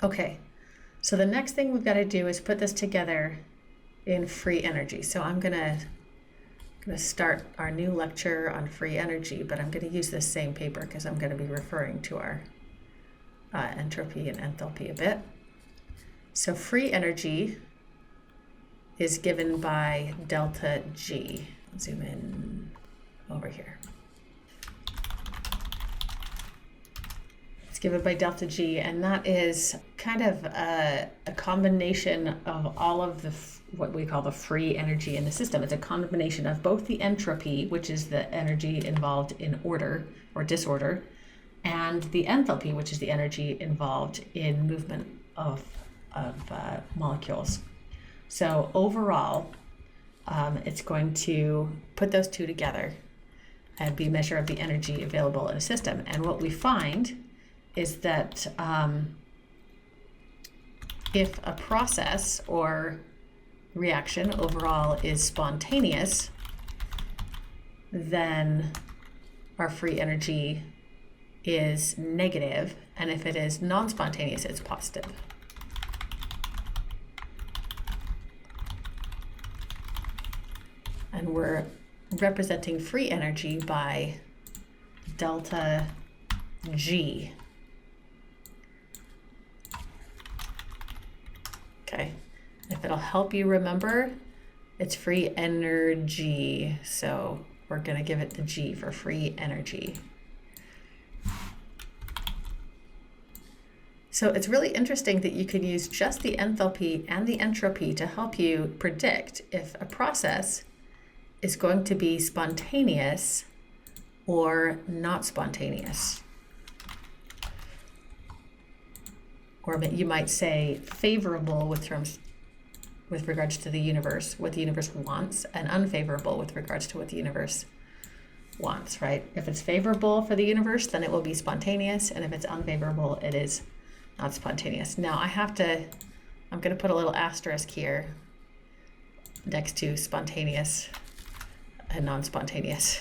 Okay, so the next thing we've got to do is put this together in free energy. So I'm gonna start our new lecture on free energy, but I'm gonna use this same paper because I'm gonna be referring to our entropy and enthalpy a bit. So free energy is given by delta G. Zoom in over here. It's given by delta G, and that is kind of a combination of all of the what we call the free energy in the system. It's a combination of both the entropy, which is the energy involved in order or disorder, and the enthalpy, which is the energy involved in movement of molecules. So overall, it's going to put those two together and be a measure of the energy available in a system. And what we find is that if a process or reaction overall is spontaneous, then our free energy is negative, and if it is non-spontaneous, it's positive. And we're representing free energy by delta G. Okay, if it'll help you remember, it's free energy. So we're gonna give it the G for free energy. So it's really interesting that you can use just the enthalpy and the entropy to help you predict if a process is going to be spontaneous or not spontaneous. Or you might say favorable with regards to the universe, what the universe wants, and unfavorable with regards to what the universe wants, right? If it's favorable for the universe, then it will be spontaneous, and if it's unfavorable, it is not spontaneous. Now I'm gonna put a little asterisk here next to spontaneous and non-spontaneous,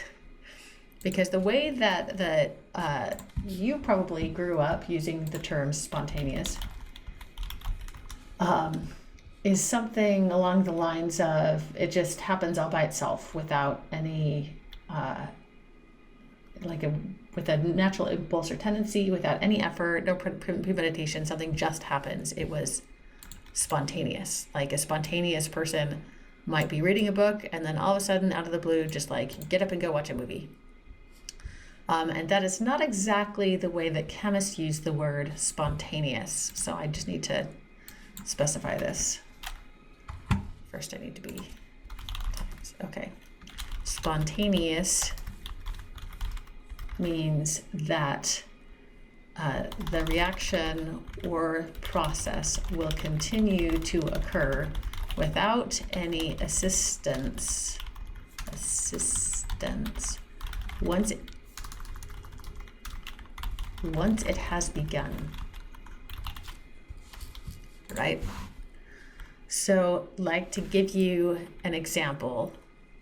because the way that you probably grew up using the term spontaneous is something along the lines of it just happens all by itself without any with a natural impulse or tendency, without any effort, no premeditation, something just happens. It was spontaneous. Like a spontaneous person might be reading a book and then all of a sudden out of the blue just like get up and go watch a movie. And that is not exactly the way that chemists use the word spontaneous. So I just need to specify this. First I need to be, okay. Spontaneous means that the reaction or process will continue to occur without any assistance once it has begun, right? So, like, to give you an example,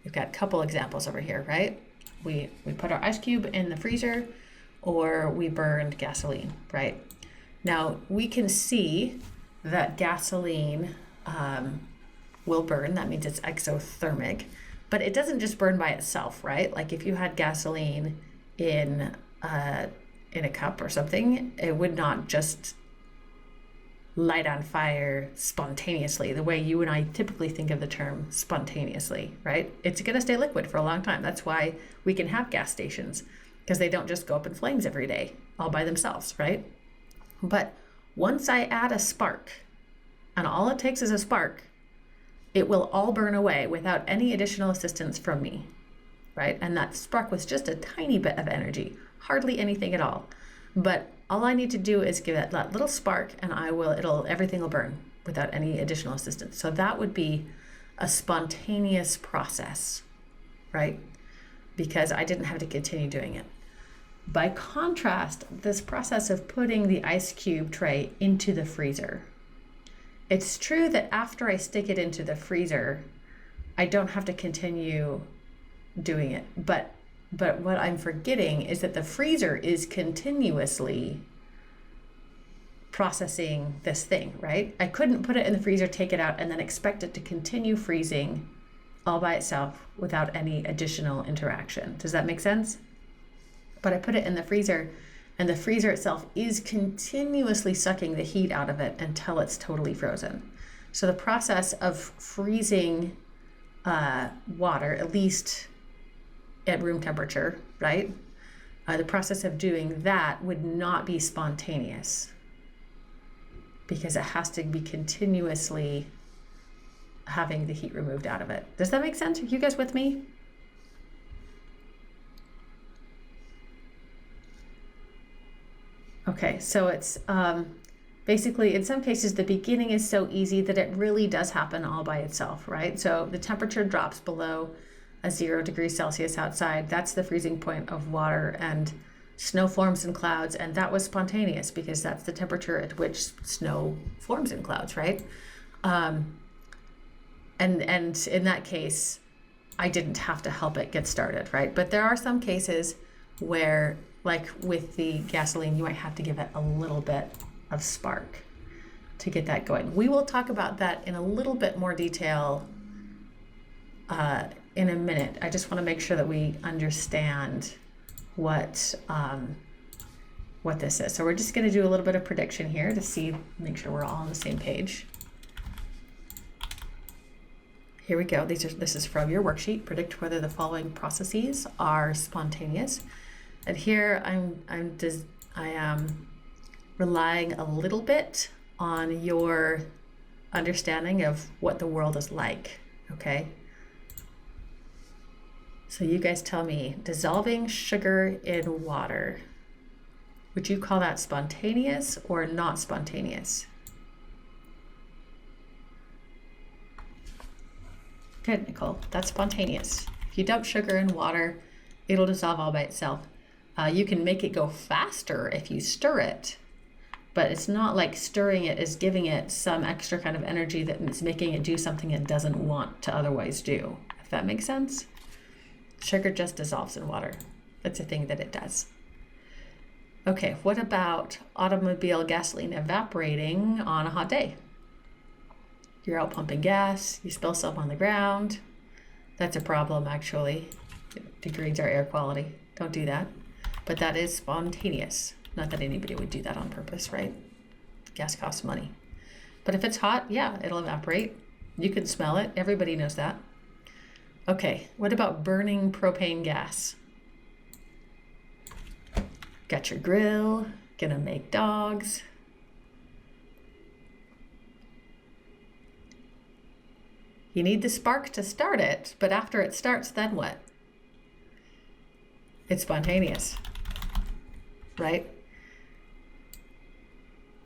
we've got a couple examples over here, right? We put our ice cube in the freezer, or we burned gasoline, right? Now, we can see that gasoline will burn. That means it's exothermic, but it doesn't just burn by itself, right? Like if you had gasoline in a cup or something, it would not just light on fire spontaneously the way you and I typically think of the term spontaneously, right? It's going to stay liquid for a long time. That's why we can have gas stations, because they don't just go up in flames every day all by themselves, right? But once I add a spark, and all it takes is a spark, it will all burn away without any additional assistance from me, right? And that spark was just a tiny bit of energy, hardly anything at all. But all I need to do is give it that little spark and everything will burn without any additional assistance. So that would be a spontaneous process, right? Because I didn't have to continue doing it. By contrast, this process of putting the ice cube tray into the freezer, it's true that after I stick it into the freezer, I don't have to continue doing it. But what I'm forgetting is that the freezer is continuously processing this thing, right? I couldn't put it in the freezer, take it out, and then expect it to continue freezing all by itself without any additional interaction. Does that make sense? But I put it in the freezer, and the freezer itself is continuously sucking the heat out of it until it's totally frozen. So the process of freezing water, at least at room temperature, right? The process of doing that would not be spontaneous because it has to be continuously having the heat removed out of it. Does that make sense? Are you guys with me? Okay, so it's basically, in some cases, the beginning is so easy that it really does happen all by itself, right? So the temperature drops below a 0 degrees Celsius outside. That's the freezing point of water, and snow forms in clouds, and that was spontaneous because that's the temperature at which snow forms in clouds, right? And in that case, I didn't have to help it get started, right? But there are some cases where, like with the gasoline, you might have to give it a little bit of spark to get that going. We will talk about that in a little bit more detail in a minute. I just want to make sure that we understand what this is. So we're just going to do a little bit of prediction here to see, make sure we're all on the same page. Here we go. This is from your worksheet. Predict whether the following processes are spontaneous. And here I am relying a little bit on your understanding of what the world is like, okay? So you guys tell me, dissolving sugar in water, would you call that spontaneous or not spontaneous? Good, Nicole, that's spontaneous. If you dump sugar in water, it'll dissolve all by itself. You can make it go faster if you stir it, but it's not like stirring it is giving it some extra kind of energy that is making it do something it doesn't want to otherwise do, if that makes sense. Sugar just dissolves in water. That's a thing that it does. Okay, what about automobile gasoline evaporating on a hot day? You're out pumping gas, you spill some on the ground. That's a problem, actually. It degrades our air quality. Don't do that. But that is spontaneous. Not that anybody would do that on purpose, right? Gas costs money. But if it's hot, yeah, it'll evaporate. You can smell it. Everybody knows that. Okay, what about burning propane gas? Got your grill, gonna make dogs. You need the spark to start it, but after it starts, then what? It's spontaneous, right?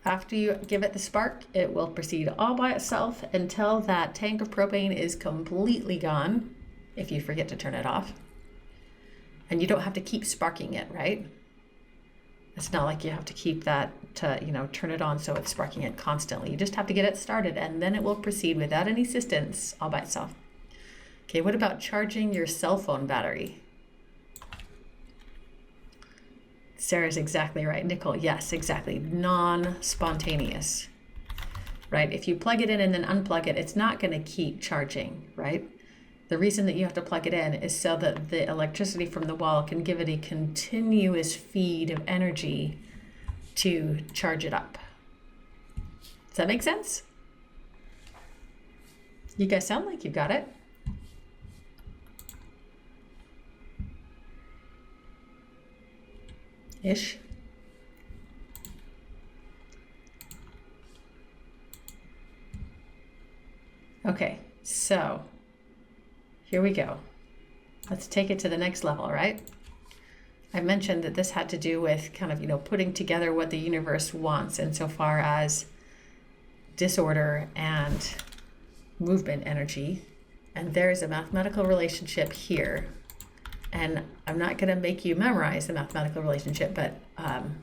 After you give it the spark, it will proceed all by itself until that tank of propane is completely gone, if you forget to turn it off. And you don't have to keep sparking it, right? It's not like you have to keep that to, turn it on so it's sparking it constantly. You just have to get it started, and then it will proceed without any assistance all by itself. Okay, what about charging your cell phone battery? Sarah's exactly right. Nicole, yes, exactly. Non-spontaneous, right? If you plug it in and then unplug it, it's not going to keep charging, right? The reason that you have to plug it in is so that the electricity from the wall can give it a continuous feed of energy to charge it up. Does that make sense? You guys sound like you got it. Ish. Okay, so here we go. Let's take it to the next level, right? I mentioned that this had to do with kind of, putting together what the universe wants insofar as disorder and movement energy. And there's a mathematical relationship here. And I'm not going to make you memorize the mathematical relationship, but and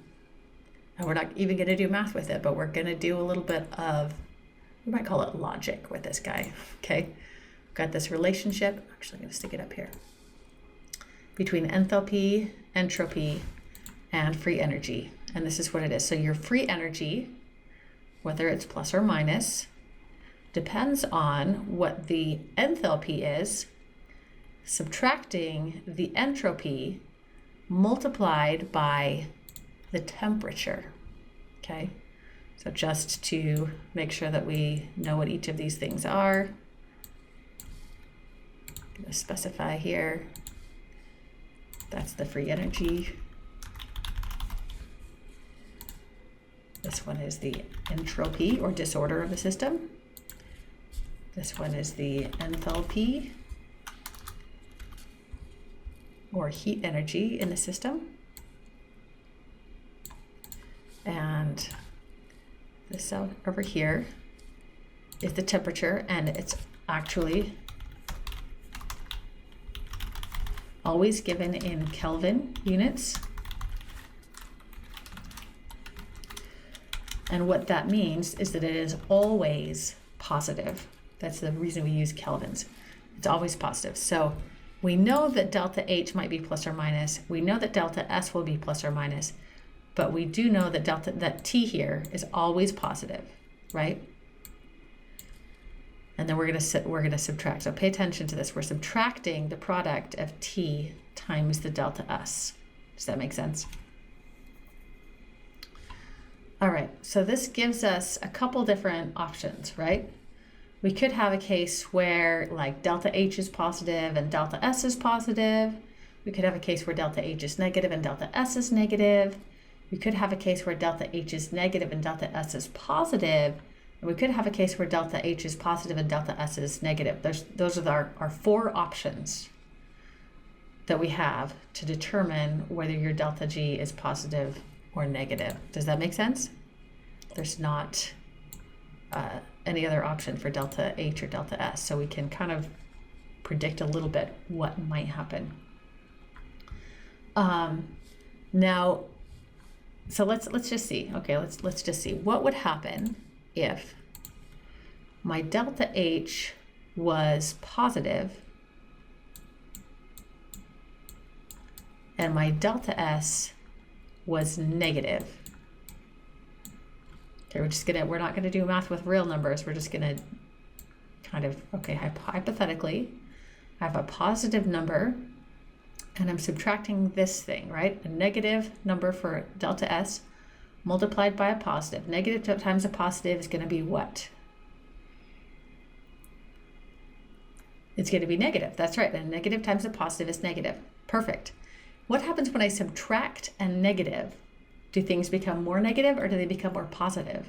we're not even going to do math with it, but we're going to do a little bit of, we might call it logic with this guy, okay? Got this relationship, actually I'm going to stick it up here, between enthalpy, entropy, and free energy. And this is what it is. So your free energy whether it's plus or minus, depends on what the enthalpy is, subtracting the entropy multiplied by the temperature, okay? So just to make sure that we know what each of these things are, I'm gonna specify here, that's the free energy. This one is the entropy or disorder of the system. This one is the enthalpy or heat energy in the system. And this cell over here is the temperature, and it's actually always given in Kelvin units. And what that means is that it is always positive. That's the reason we use kelvins. It's always positive. So we know that delta H might be plus or minus. We know that delta S will be plus or minus, but we do know that that T here is always positive, right? And then we're gonna subtract. So pay attention to this. We're subtracting the product of T times the delta S. Does that make sense? All right, so this gives us a couple different options, right? We could have a case where like delta H is positive and delta S is positive. We could have a case where delta H is negative and delta S is negative. We could have a case where delta H is negative and delta S is positive. And we could have a case where delta H is positive and delta S is negative. Those are our four options that we have to determine whether your delta G is positive or negative. Does that make sense? There's not any other option for delta H or delta S, so we can kind of predict a little bit what might happen. Now, so let's just see. Okay, let's just see what would happen if my delta H was positive and my delta S was negative. Okay, we're not gonna do math with real numbers. We're just gonna kind of, okay, hypothetically, I have a positive number and I'm subtracting this thing, right? A negative number for delta S multiplied by a positive. Negative times a positive is gonna be what? It's gonna be negative, that's right. And negative times a positive is negative. Perfect. What happens when I subtract a negative? Do things become more negative or do they become more positive?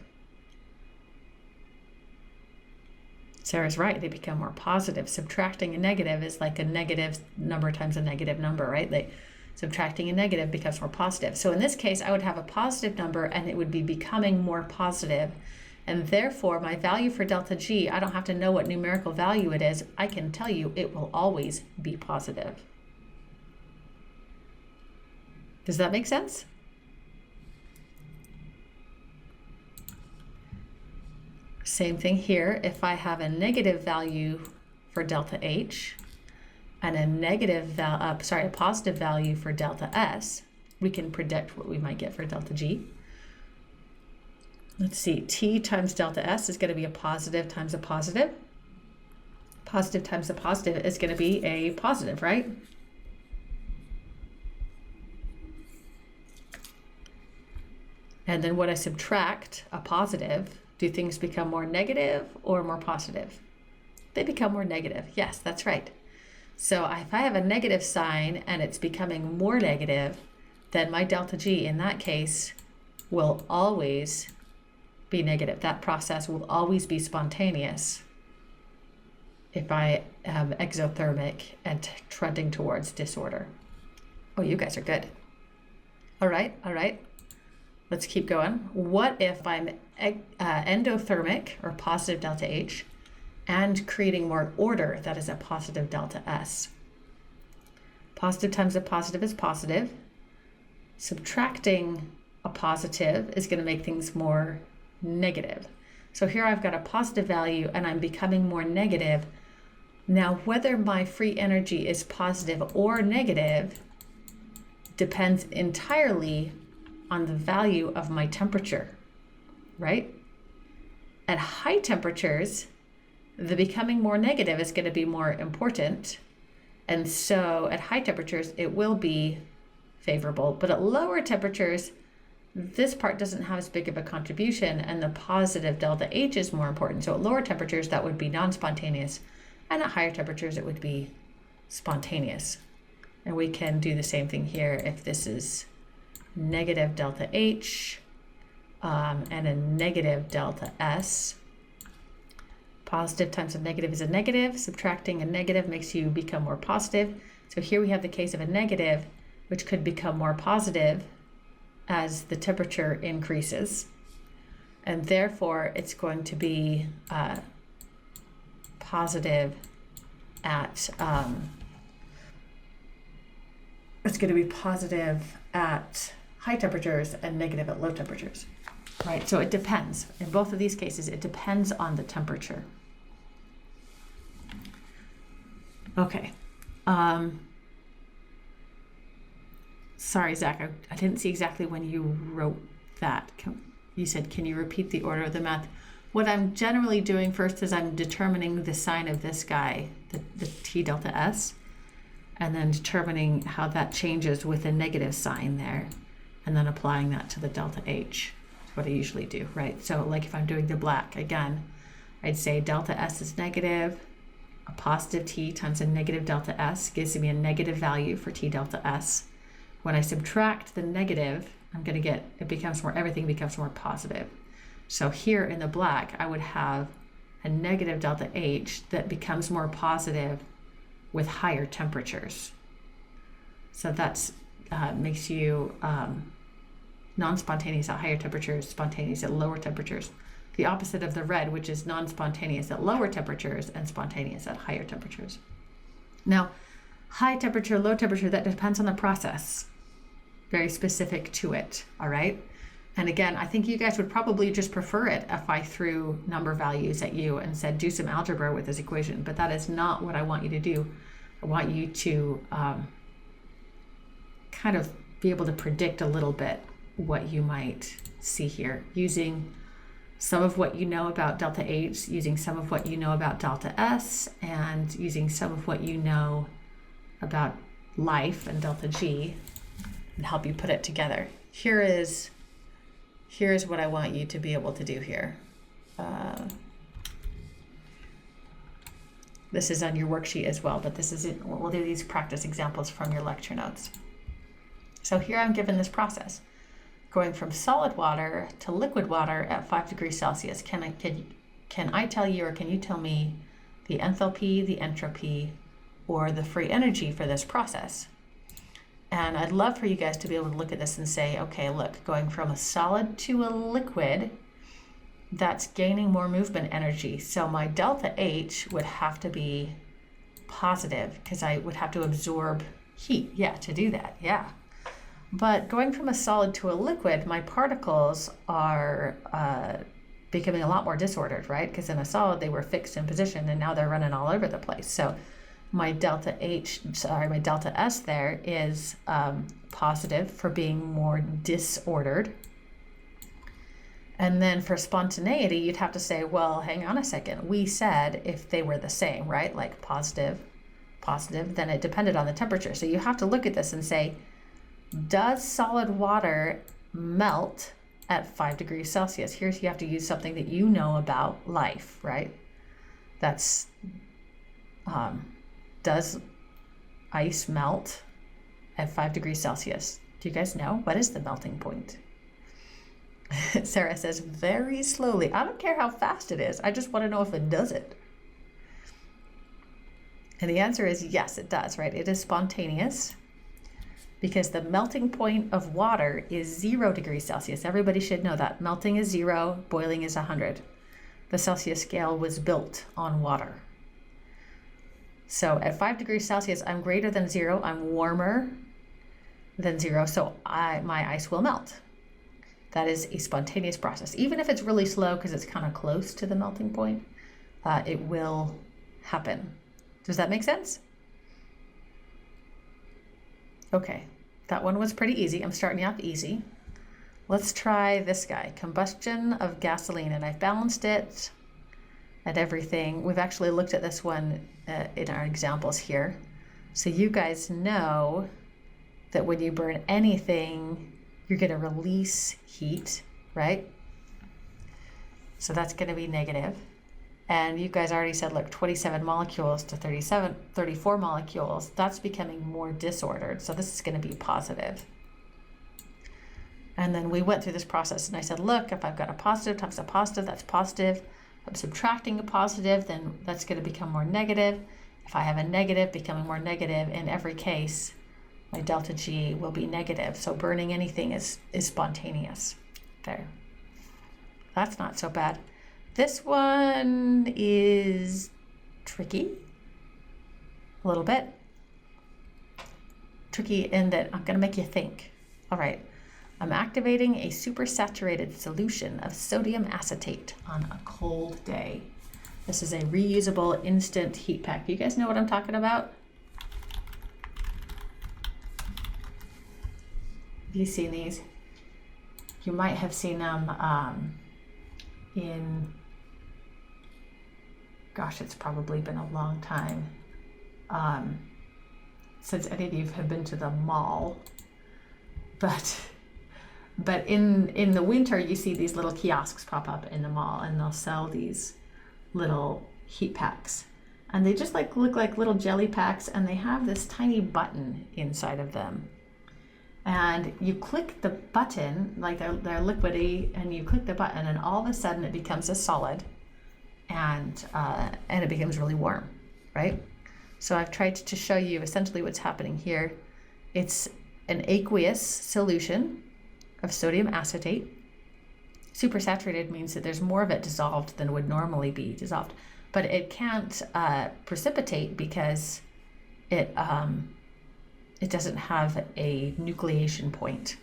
Sarah's right, they become more positive. Subtracting a negative is like a negative number times a negative number, right? Subtracting a negative becomes more positive. So in this case, I would have a positive number and it would be becoming more positive. And therefore, my value for delta G, I don't have to know what numerical value it is. I can tell you it will always be positive. Does that make sense? Same thing here. If I have a negative value for delta H and a positive value for delta S, we can predict what we might get for delta G. Let's see, T times delta S is going to be a positive times a positive. Positive times a positive is going to be a positive, right? And then when I subtract a positive, do things become more negative or more positive? They become more negative. Yes, that's right. So if I have a negative sign and it's becoming more negative, then my delta G in that case will always be negative. That process will always be spontaneous if I am exothermic and trending towards disorder. Oh, you guys are good. All right. Let's keep going. What if I'm endothermic or positive delta H and creating more order, that is a positive delta S? Positive times a positive is positive. Subtracting a positive is going to make things more negative. So here I've got a positive value and I'm becoming more negative. Now, whether my free energy is positive or negative depends entirely on the value of my temperature, right? At high temperatures, the becoming more negative is going to be more important. And so at high temperatures, it will be favorable. But at lower temperatures, this part doesn't have as big of a contribution, and the positive delta H is more important. So at lower temperatures, that would be non-spontaneous. And at higher temperatures, it would be spontaneous. And we can do the same thing here if this is negative delta H and a negative delta S. Positive times a negative is a negative. Subtracting a negative makes you become more positive. So here we have the case of a negative, which could become more positive as the temperature increases. And therefore, it's going to be positive at high temperatures and negative at low temperatures, right? So it depends. In both of these cases, it depends on the temperature. Okay. Sorry, Zach, I didn't see exactly when you wrote that. You said, can you repeat the order of the math? What I'm generally doing first is I'm determining the sign of this guy, the T delta S, and then determining how that changes with a negative sign there, and then applying that to the delta H. That's what I usually do, right? So like if I'm doing the black, again, I'd say delta S is negative, a positive T times a negative delta S gives me a negative value for T delta S. When I subtract the negative, I'm going to get, everything becomes more positive. So here in the black, I would have a negative delta H that becomes more positive with higher temperatures. So that's makes you non-spontaneous at higher temperatures, spontaneous at lower temperatures. The opposite of the red, which is non-spontaneous at lower temperatures and spontaneous at higher temperatures. Now, high temperature, low temperature, that depends on the process. Very specific to it, all right? And again, I think you guys would probably just prefer it if I threw number values at you and said, do some algebra with this equation, but that is not what I want you to do. I want you to kind of be able to predict a little bit what you might see here using some of what you know about delta H, using some of what you know about delta S, and using some of what you know about life and delta G, and help you put it together. Here's what I want you to be able to do here. This is on your worksheet as well, but this is it. We'll do these practice examples from your lecture notes. So here I'm given this process, going from solid water to liquid water at 5 degrees Celsius. Can I tell you, or can you tell me the enthalpy, the entropy, or the free energy for this process? And I'd love for you guys to be able to look at this and say, okay, look, going from a solid to a liquid, that's gaining more movement energy. So my delta H would have to be positive because I would have to absorb heat, to do that, But going from a solid to a liquid, my particles are becoming a lot more disordered, right? Because in a solid, they were fixed in position and now they're running all over the place. So my delta S there is positive for being more disordered. And then for spontaneity, you'd have to say, well, hang on a second. We said if they were the same, right? Like positive, then it depended on the temperature. So you have to look at this and say, does solid water melt at 5 degrees Celsius? Here you have to use something that you know about life, right? That's, does ice melt at 5 degrees Celsius? Do you guys know? What is the melting point? Sarah says, very slowly. I don't care how fast it is. I just want to know if it does it. And the answer is yes, it does, right? It is spontaneous because the melting point of water is 0 degrees Celsius. Everybody should know that. Melting is 0, boiling is 100. The Celsius scale was built on water. So at 5 degrees Celsius, I'm greater than 0. I'm warmer than 0, so my ice will melt. That is a spontaneous process. Even if it's really slow because it's kind of close to the melting point, it will happen. Does that make sense? Okay, that one was pretty easy. I'm starting you off easy. Let's try this guy, combustion of gasoline, and I've balanced it at everything. We've actually looked at this one in our examples here. So you guys know that when you burn anything, you're going to release heat, right? So that's going to be negative. And you guys already said, look, 27 molecules to 34 molecules, that's becoming more disordered. So this is going to be positive. And then we went through this process and I said, look, if I've got a positive times a positive, that's positive. If I'm subtracting a positive, then that's going to become more negative. If I have a negative becoming more negative, in every case, my delta G will be negative. So burning anything is spontaneous. There. That's not so bad. This one is tricky. A little bit. Tricky in that I'm going to make you think. All right. I'm activating a supersaturated solution of sodium acetate on a cold day. This is a reusable instant heat pack. You guys know what I'm talking about? Have you seen these? You might have seen them gosh, it's probably been a long time since any of you have been to the mall. But in the winter, you see these little kiosks pop up in the mall, and they'll sell these little heat packs. And they just look like little jelly packs, and they have this tiny button inside of them. And you click the button, like they're liquidy, and you click the button, and all of a sudden it becomes a solid, and it becomes really warm, right? So I've tried to show you essentially what's happening here. It's an aqueous solution of sodium acetate. Supersaturated means that there's more of it dissolved than would normally be dissolved, but it can't precipitate because it doesn't have a nucleation point.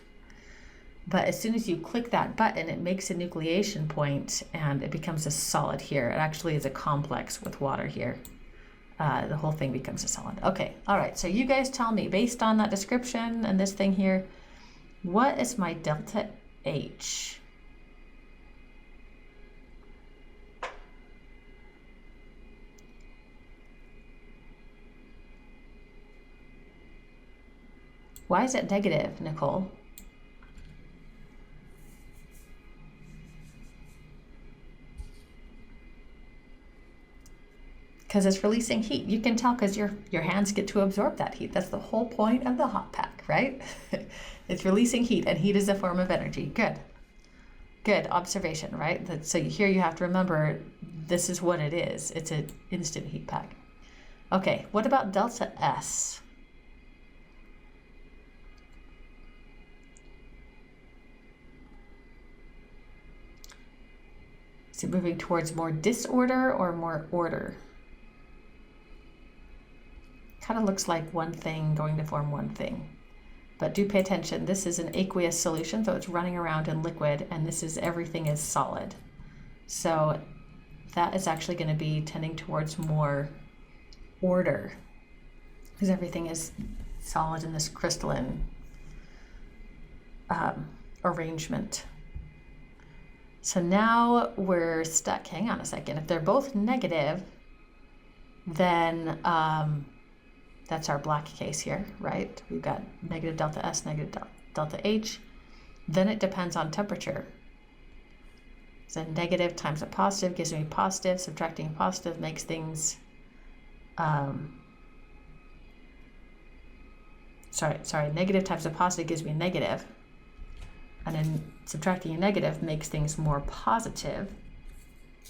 But as soon as you click that button, it makes a nucleation point and it becomes a solid here. It actually is a complex with water here. The whole thing becomes a solid. Okay, all right, so you guys tell me, based on that description and this thing here, what is my delta H? Why is it negative, Nicole? Because it's releasing heat. You can tell because your hands get to absorb that heat. That's the whole point of the hot pack, right? It's releasing heat, and heat is a form of energy. Good. Good observation, right? So here you have to remember this is what it is. It's an instant heat pack. Okay, what about delta S? Is it moving towards more disorder or more order? Kind of looks like one thing going to form one thing. But do pay attention. This is an aqueous solution, so it's running around in liquid, and this is everything is solid. So that is actually going to be tending towards more order because everything is solid in this crystalline arrangement. So now we're stuck. Hang on a second. If they're both negative, then that's our black case here, right? We've got negative delta S, negative delta H. Then it depends on temperature. So negative times a positive gives me positive. Subtracting a positive makes things, negative times a positive gives me negative. And then subtracting a negative makes things more positive.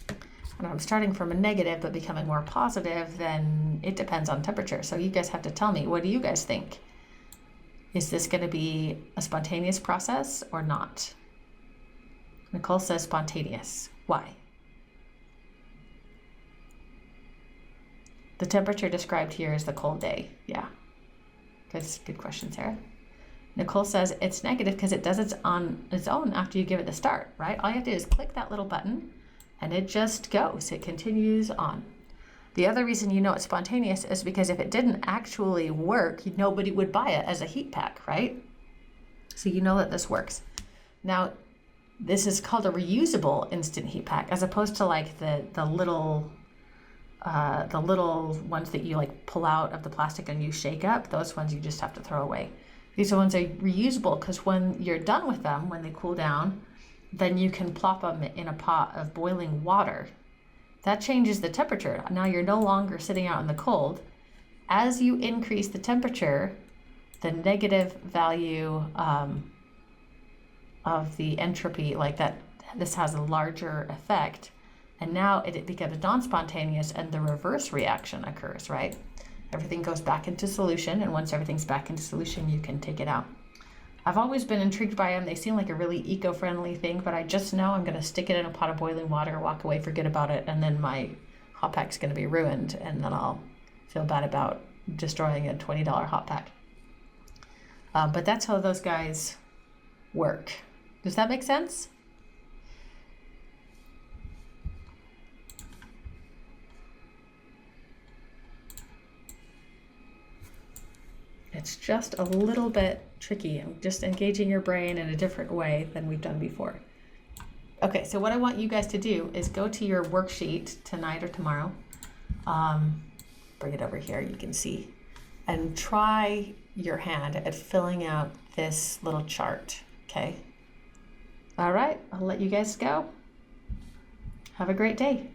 And if I'm starting from a negative but becoming more positive, then it depends on temperature. So you guys have to tell me, what do you guys think? Is this going to be a spontaneous process or not? Nicole says spontaneous. Why? The temperature described here is the cold day. Yeah. Good question, Sarah. Nicole says it's negative because it does it on its own after you give it the start, right? All you have to do is click that little button and it just goes. It continues on. The other reason you know it's spontaneous is because if it didn't actually work, nobody would buy it as a heat pack, right? So you know that this works. Now, this is called a reusable instant heat pack, as opposed to like the little ones that you like pull out of the plastic and you shake up. Those ones you just have to throw away. These ones are reusable because when you're done with them, when they cool down, then you can plop them in a pot of boiling water. That changes the temperature. Now you're no longer sitting out in the cold. As you increase the temperature, the negative value of the entropy, like that, this has a larger effect. And now it becomes non-spontaneous and the reverse reaction occurs, right? Everything goes back into solution, and once everything's back into solution, you can take it out. I've always been intrigued by them. They seem like a really eco-friendly thing, but I just know I'm gonna stick it in a pot of boiling water, walk away, forget about it, and then my hot pack's gonna be ruined, and then I'll feel bad about destroying a $20 hot pack. But that's how those guys work. Does that make sense? It's just a little bit tricky. I'm just engaging your brain in a different way than we've done before. Okay, so what I want you guys to do is go to your worksheet tonight or tomorrow. Bring it over here, you can see. And try your hand at filling out this little chart, okay? All right, I'll let you guys go. Have a great day.